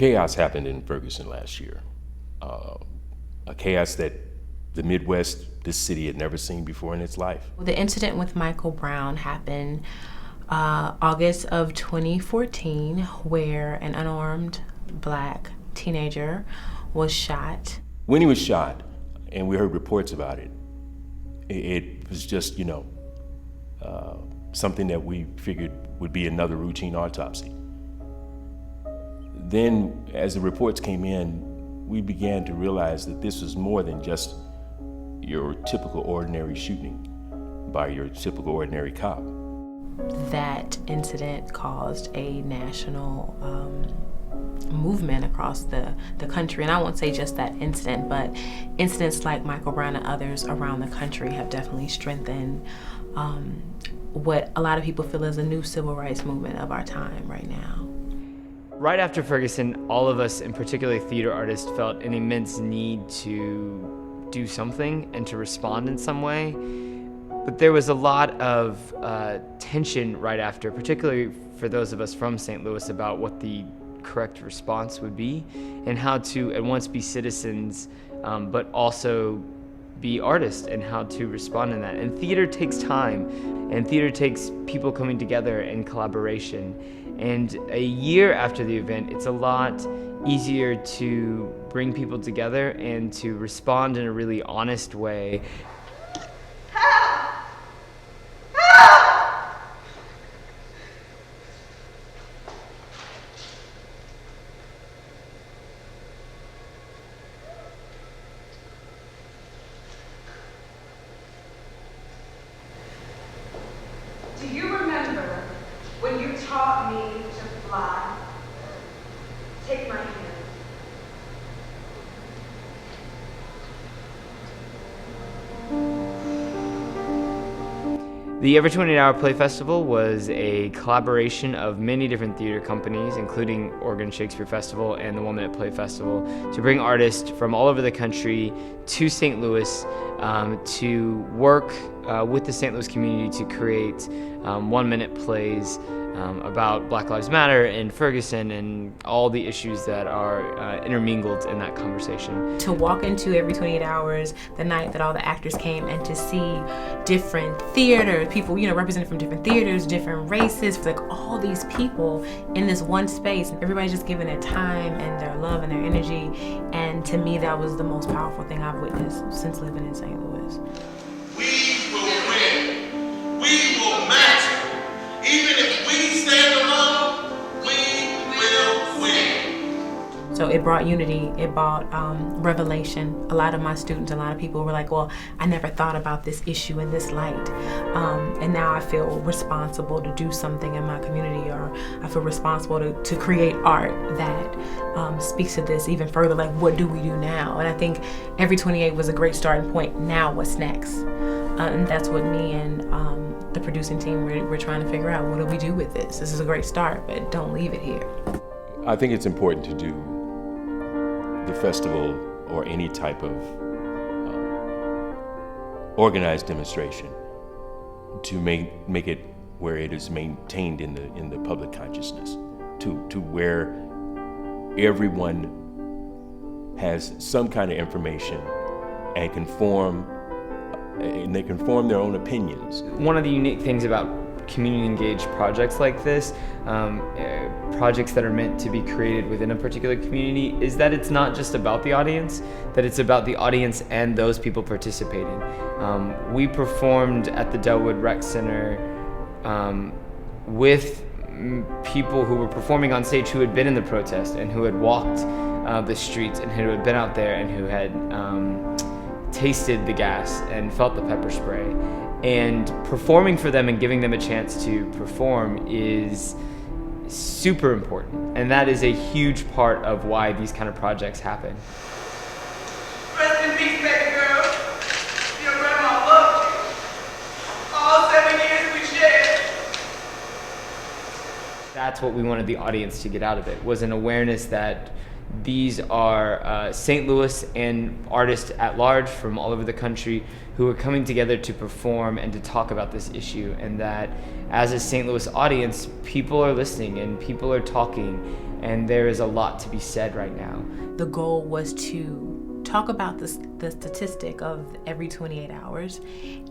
Chaos happened in Ferguson last year. A chaos that the Midwest, this city, had never seen before in its life. The incident with Michael Brown happened August of 2014, where an unarmed Black teenager was shot. When he was shot, and we heard reports about it, it was just, something that we figured would be another routine autopsy. Then, as the reports came in, we began to realize that this was more than just your typical ordinary shooting by your typical ordinary cop. That incident caused a national movement across the country. And I won't say just that incident, but incidents like Michael Brown and others around the country have definitely strengthened what a lot of people feel is a new civil rights movement of our time right now. Right after Ferguson, all of us, and particularly theater artists, felt an immense need to do something and to respond in some way. But there was a lot of tension right after, particularly for those of us from St. Louis, about what the correct response would be and how to at once be citizens, but also be artists and how to respond in that. And theater takes time, and theater takes people coming together and collaboration. And a year after the event, it's a lot easier to bring people together and to respond in a really honest way. Do you remember when you taught me to fly? Take my hand. The Every 28 Hour Play Festival was a collaboration of many different theater companies, including Oregon Shakespeare Festival and the 1 Minute Play Festival, to bring artists from all over the country to St. Louis to work with the St. Louis community to create 1-minute plays about Black Lives Matter and Ferguson and all the issues that are intermingled in that conversation. To walk into Every 28 Hours, the night that all the actors came, and to see different theater people, represented from different theaters, different races, like all these people in this one space, and everybody's just giving their time and their love and their energy. And to me, that was the most powerful thing I've witnessed since living in St. Louis. We will win. We will matter. Even if we stand alone, we will win. So it brought unity, it brought revelation. A lot of my students, a lot of people were like, well, I never thought about this issue in this light. And now I feel responsible to do something in my community, or I feel responsible to create art that speaks to this even further, like what do we do now? And I think Every 28 was a great starting point. Now what's next? And that's what me and the producing team, we're trying to figure out. What do we do with this? This is a great start, but don't leave it here. I think it's important to do the festival or any type of organized demonstration to make it where it is maintained in the public consciousness, to where everyone has some kind of information and they can form their own opinions. One of the unique things about community-engaged projects like this, projects that are meant to be created within a particular community, is that it's not just about the audience, that it's about the audience and those people participating. We performed at the Delwood Rec Center with people who were performing on stage who had been in the protest and who had walked the streets and who had been out there and who had tasted the gas and felt the pepper spray. And performing for them and giving them a chance to perform is super important. And that is a huge part of why these kind of projects happen. Rest in peace, baby girl. Your grandma loved you. All 7 years we shared. That's what we wanted the audience to get out of it, was an awareness that These are St. Louis and artists at large from all over the country who are coming together to perform and to talk about this issue, and that as a St. Louis audience, people are listening and people are talking, and there is a lot to be said right now. The goal was to talk about the statistic of every 28 hours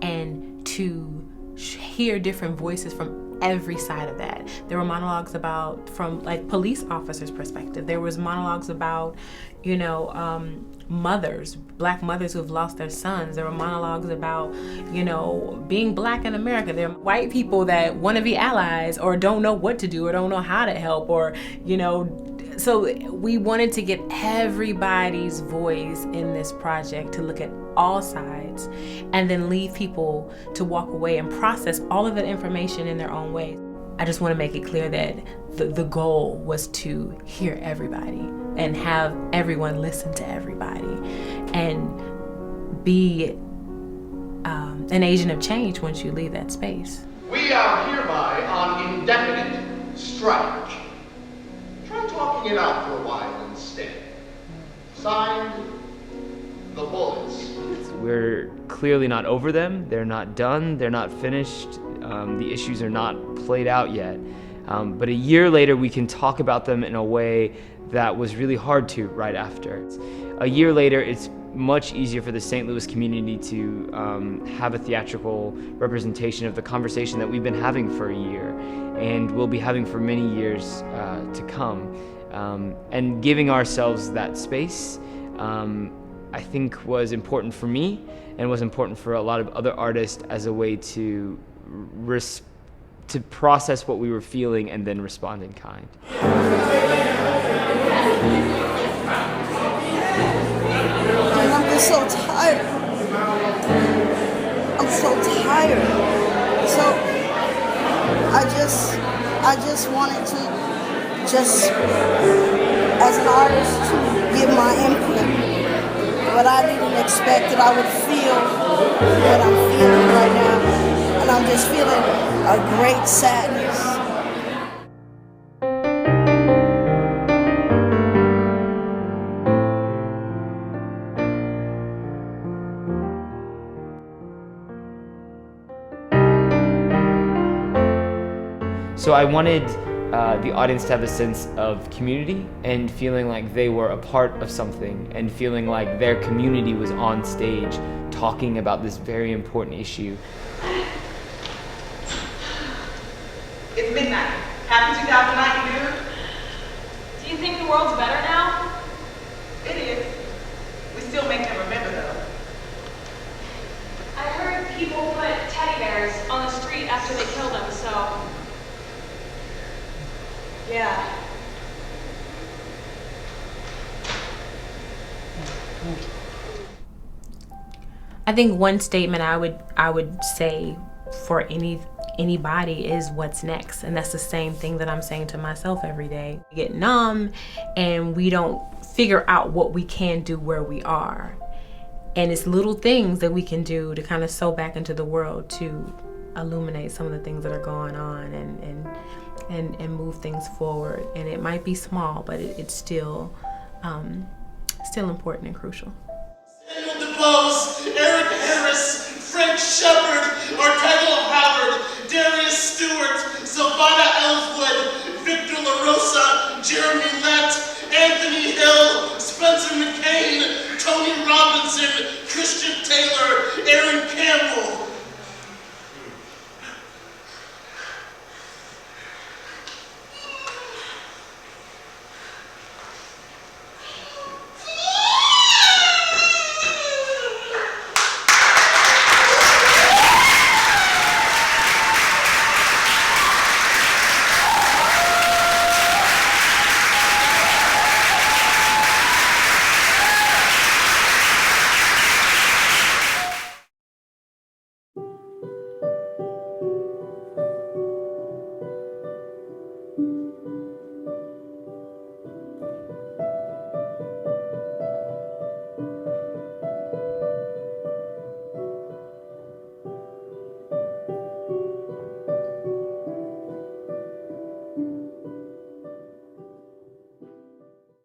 and to hear different voices from every side of that. There were monologues about, from like police officers' perspective. There was monologues about, mothers, black mothers who've lost their sons. There were monologues about, being black in America. There are white people that want to be allies or don't know what to do or don't know how to help or, so we wanted to get everybody's voice in this project to look at all sides and then leave people to walk away and process all of that information in their own way. I just want to make it clear that the goal was to hear everybody and have everyone listen to everybody and be an agent of change once you leave that space. We are hereby on indefinite strike. Try talking it out for a while instead. Signed, the Bullets. We're clearly not over them. They're not done. They're not finished. The issues are not played out yet. But a year later, we can talk about them in a way that was really hard to right after. A year later, it's much easier for the St. Louis community to have a theatrical representation of the conversation that we've been having for a year and will be having for many years to come. And giving ourselves that space, I think was important for me and was important for a lot of other artists as a way to process what we were feeling and then respond in kind. I'm just so tired. I'm so tired. So I just wanted to as an artist to give my input. But I didn't expect that I would feel what I'm feeling right now. And I'm just feeling a great sadness. So I wanted the audience to have a sense of community and feeling like they were a part of something and feeling like their community was on stage talking about this very important issue. It's midnight. Happy 2009, dude. Do you think the world's better now? It is. We still make them remember, though. I heard people put teddy bears on the street after they killed them, so... yeah. I think one statement I would say for anybody is what's next, and that's the same thing that I'm saying to myself every day. We get numb and we don't figure out what we can do where we are, and it's little things that we can do to kind of sew back into the world to illuminate some of the things that are going on and move things forward. And it might be small, but it's still important and crucial. Samuel DuBose, Eric Harris, Frank Shepard, Ortega Howard, Darius Stewart, Silvana Ellswood, Victor LaRosa, Jeremy Lett, Anthony Hill, Spencer McCain, Tony Robinson, Christian Taylor, Aaron Campbell,